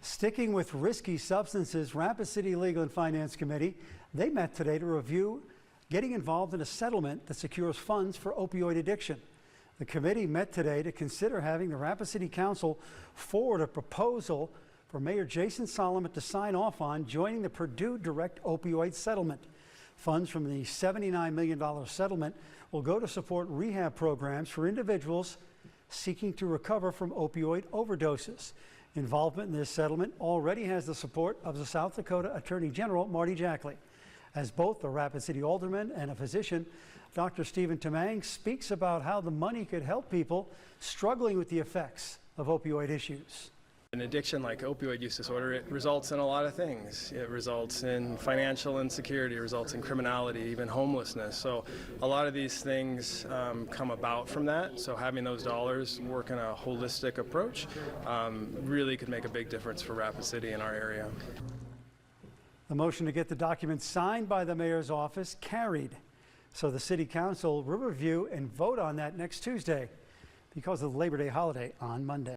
Sticking with risky substances, Rapid City Legal and Finance Committee, they met today to review getting involved in a settlement that secures funds for opioid addiction. The committee met today to consider having the Rapid City Council forward a proposal for Mayor Jason Solomon to sign off on joining the Purdue direct opioid settlement. Funds from the $79 million settlement will go to support rehab programs for individuals seeking to recover from opioid overdoses. Involvement in this settlement already has the support of the South Dakota Attorney General, Marty Jackley. As both a Rapid City alderman and a physician, Dr. Stephen Tamang speaks about how the money could help people struggling with the effects of opioid issues. An addiction like opioid use disorder, it results in a lot of things. It results in financial insecurity, it results in criminality, even homelessness. So a lot of these things come about from that. So having those dollars work in a holistic approach really could make a big difference for Rapid City in our area. The motion to get the documents signed by the mayor's office carried. So the city council will review and vote on that next Tuesday because of the Labor Day holiday on Monday.